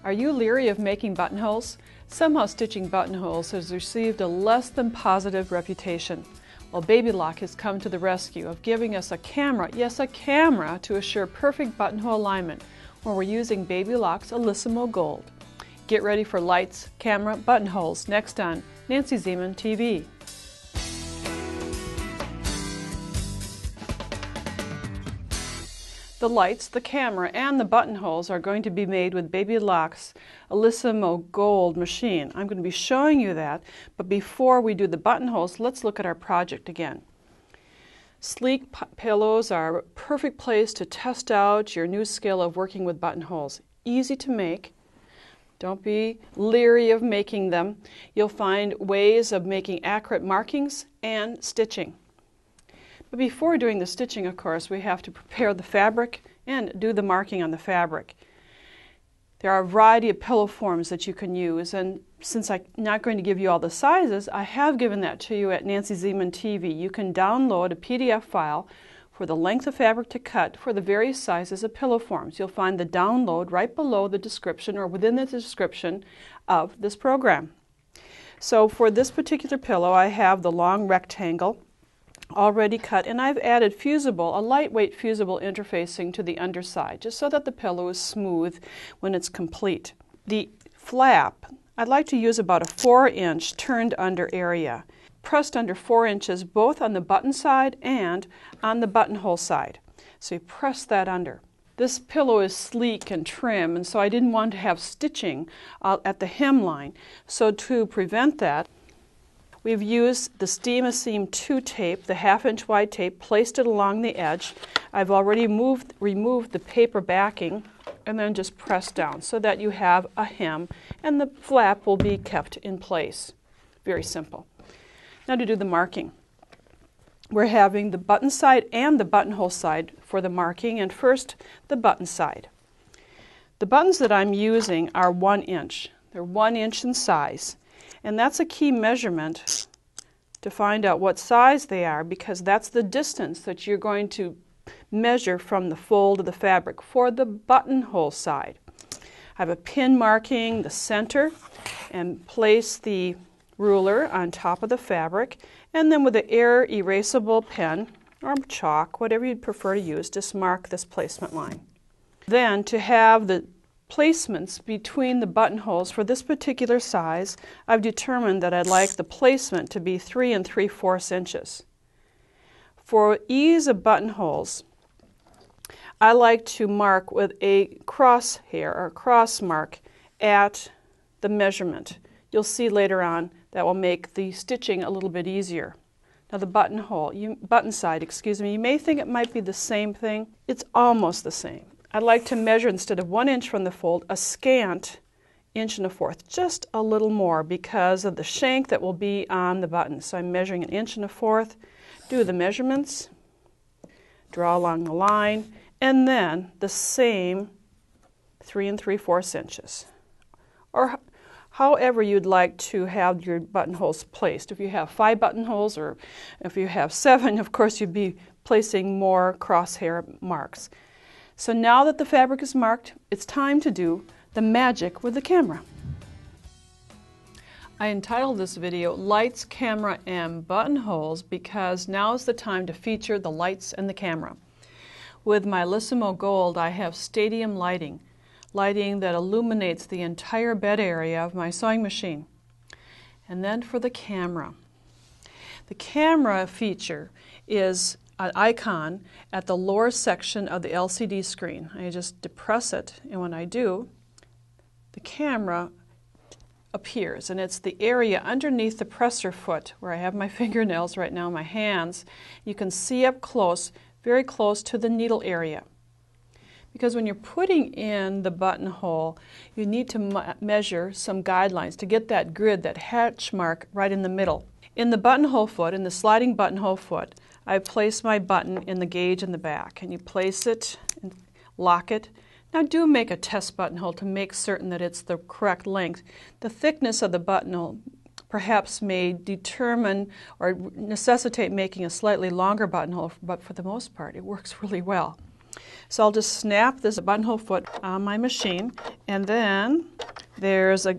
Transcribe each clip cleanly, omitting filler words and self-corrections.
Are you leery of making buttonholes? Somehow stitching buttonholes has received a less than positive reputation. Well, Baby Lock has come to the rescue of giving us a camera, yes, a camera, to assure perfect buttonhole alignment when we're using Baby Lock's Alyssimo Gold. Get ready for lights, camera, buttonholes next on Nancy Zieman TV. The lights, the camera, and the buttonholes are going to be made with Baby Lock's Alyssimo Gold machine. I'm going to be showing you that, but before we do the buttonholes, let's look at our project again. Sleek pillows are a perfect place to test out your new skill of working with buttonholes. Easy to make. Don't be leery of making them. You'll find ways of making accurate markings and stitching. But before doing the stitching, of course, we have to prepare the fabric and do the marking on the fabric. There are a variety of pillow forms that you can use, and since I'm not going to give you all the sizes, I have given that to you at Nancy Zieman TV. You can download a PDF file for the length of fabric to cut for the various sizes of pillow forms. You'll find the download right below the description or within the description of this program. So for this particular pillow, I have the long rectangle already cut, and I've added fusible, a lightweight fusible interfacing to the underside, just so that the pillow is smooth when it's complete. The flap, I'd like to use about a 4-inch turned under area, pressed under 4 inches both on the button side and on the buttonhole side. So you press that under. This pillow is sleek and trim, and so I didn't want to have stitching at the hemline. So to prevent that, we've used the Steam-A-Seam 2 tape, the 1/2-inch wide tape, placed it along the edge. I've already removed the paper backing and then just pressed down so that you have a hem and the flap will be kept in place. Very simple. Now to do the marking. We're having the button side and the buttonhole side for the marking, and first the button side. The buttons that I'm using are 1 inch. They're 1 inch in size. And that's a key measurement to find out what size they are, because that's the distance that you're going to measure from the fold of the fabric for the buttonhole side. I have a pin marking the center and place the ruler on top of the fabric, and then with an air erasable pen or chalk, whatever you'd prefer to use, just mark this placement line. Then to have the placements between the buttonholes for this particular size, I've determined that I'd like the placement to be 3 3/4 inches. For ease of buttonholes, I like to mark with a crosshair or cross mark at the measurement. You'll see later on that will make the stitching a little bit easier. Now the button side, you may think it might be the same thing. It's almost the same. I'd like to measure, instead of 1 inch from the fold, a scant 1 1/4, just a little more because of the shank that will be on the button. So I'm measuring 1 1/4, do the measurements, draw along the line, and then the same 3 3/4 inches. Or however you'd like to have your buttonholes placed. If you have 5 buttonholes, or if you have 7, of course you'd be placing more crosshair marks. So now that the fabric is marked, it's time to do the magic with the camera. I entitled this video Lights, Camera, and Buttonholes because now is the time to feature the lights and the camera. With my Alyssimo Gold, I have stadium lighting that illuminates the entire bed area of my sewing machine. And then for the camera. The camera feature is an icon at the lower section of the LCD screen. I just depress it, and when I do, the camera appears, and it's the area underneath the presser foot where I have my fingernails right now, my hands. You can see up close, very close to the needle area. Because when you're putting in the buttonhole, you need to measure some guidelines to get that grid, that hatch mark right in the middle. In the buttonhole foot, in the sliding buttonhole foot, I place my button in the gauge in the back, and you place it and lock it. Now do make a test buttonhole to make certain that it's the correct length. The thickness of the buttonhole perhaps may determine or necessitate making a slightly longer buttonhole, but for the most part it works really well. So I'll just snap this buttonhole foot on my machine, and then there's a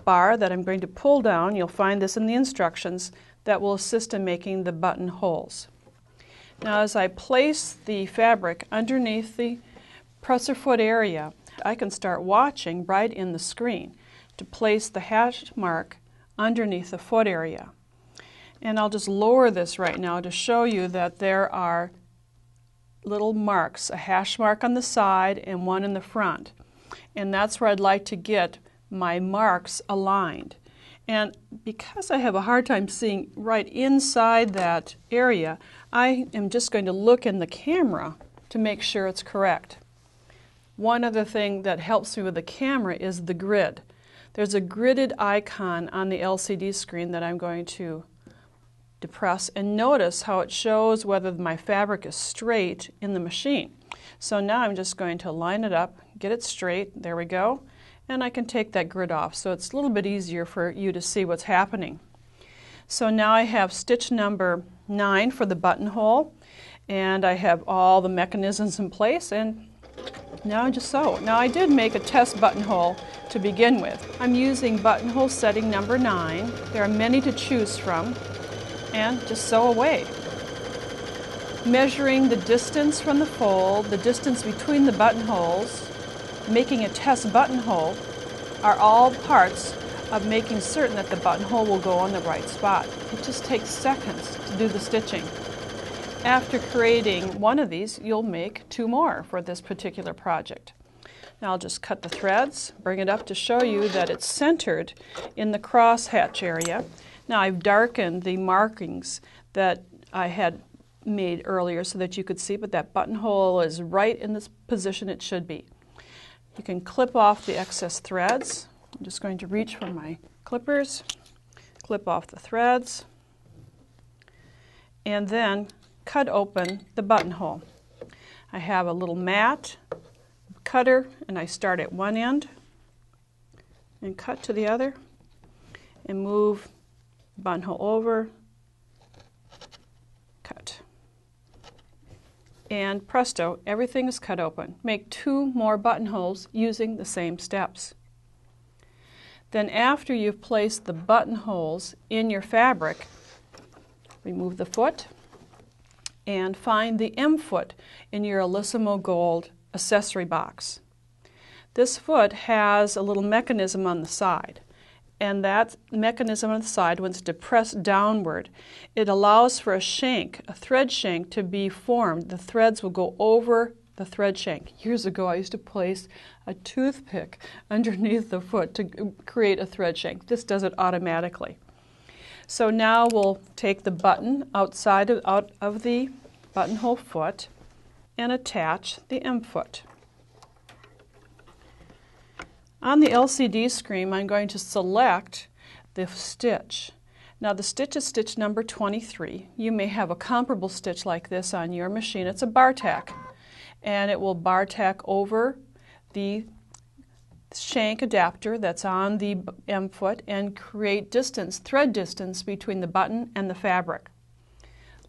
bar that I'm going to pull down. You'll find this in the instructions that will assist in making the buttonholes. Now as I place the fabric underneath the presser foot area, I can start watching right in the screen to place the hash mark underneath the foot area. And I'll just lower this right now to show you that there are little marks, a hash mark on the side and one in the front. And that's where I'd like to get my marks aligned. And because I have a hard time seeing right inside that area, I am just going to look in the camera to make sure it's correct. One other thing that helps me with the camera is the grid. There's a gridded icon on the LCD screen that I'm going to depress, and notice how it shows whether my fabric is straight in the machine. So now I'm just going to line it up, get it straight, there we go, and I can take that grid off so it's a little bit easier for you to see what's happening. So now I have stitch number 9 for the buttonhole, and I have all the mechanisms in place, and now just so. Now I did make a test buttonhole to begin with. I'm using buttonhole setting number 9. There are many to choose from, and just sew away. Measuring the distance from the fold, the distance between the buttonholes, making a test buttonhole are all parts of making certain that the buttonhole will go on the right spot. It just takes seconds to do the stitching. After creating one of these, you'll make 2 more for this particular project. Now I'll just cut the threads, bring it up to show you that it's centered in the crosshatch area. Now I've darkened the markings that I had made earlier so that you could see, but that buttonhole is right in this position it should be. You can clip off the excess threads. I'm just going to reach for my clippers, clip off the threads, and then cut open the buttonhole. I have a little mat cutter, and I start at one end and cut to the other and move buttonhole over, cut. And presto, everything is cut open. Make 2 more buttonholes using the same steps. Then after you've placed the buttonholes in your fabric, remove the foot and find the M foot in your Alyssimo Gold accessory box. This foot has a little mechanism on the side, and that mechanism on the side, when it's depressed downward, it allows for a shank, a thread shank, to be formed. The threads will go over the thread shank. Years ago I used to place a toothpick underneath the foot to create a thread shank. This does it automatically. So now we'll take the button out of the buttonhole foot and attach the M foot. On the LCD screen, I'm going to select the stitch. Now the stitch is stitch number 23. You may have a comparable stitch like this on your machine. It's a bar tack, and it will bar tack over the shank adapter that's on the M foot and create distance, thread distance between the button and the fabric.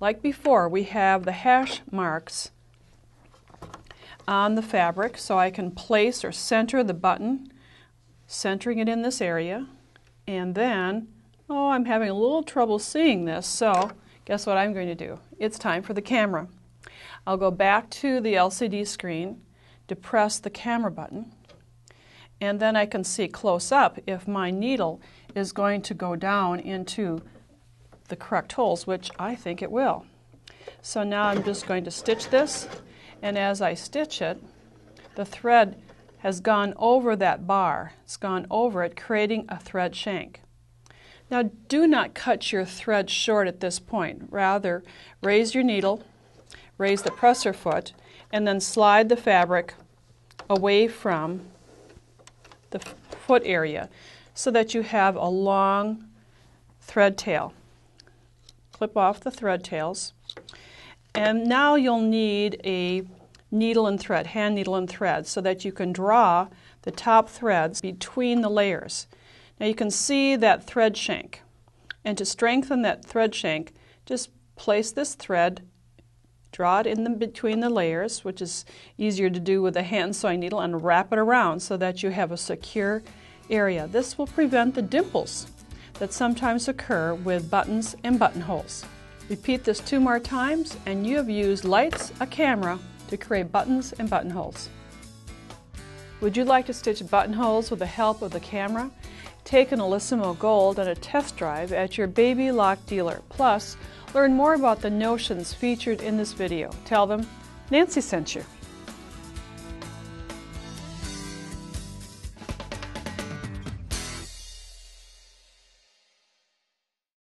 Like before, we have the hash marks on the fabric, so I can place or center the button, centering it in this area, and then, oh, I'm having a little trouble seeing this, so guess what I'm going to do? It's time for the camera. I'll go back to the LCD screen, depress the camera button, and then I can see close up if my needle is going to go down into the correct holes, which I think it will. So now I'm just going to stitch this, and as I stitch it, the thread has gone over that bar. It's gone over it, creating a thread shank. Now do not cut your thread short at this point. Rather, raise your needle, raise the presser foot, and then slide the fabric away from the foot area so that you have a long thread tail. Clip off the thread tails. And now you'll need a needle and thread, hand needle and thread, so that you can draw the top threads between the layers. Now you can see that thread shank. And to strengthen that thread shank, just place this thread Draw it in between the layers, which is easier to do with a hand sewing needle, and wrap it around so that you have a secure area. This will prevent the dimples that sometimes occur with buttons and buttonholes. Repeat this 2 more times and you have used lights, a camera, to create buttons and buttonholes. Would you like to stitch buttonholes with the help of the camera? Take an Alissimo Gold on a test drive at your Baby Lock dealer. Plus, learn more about the notions featured in this video. Tell them Nancy sent you.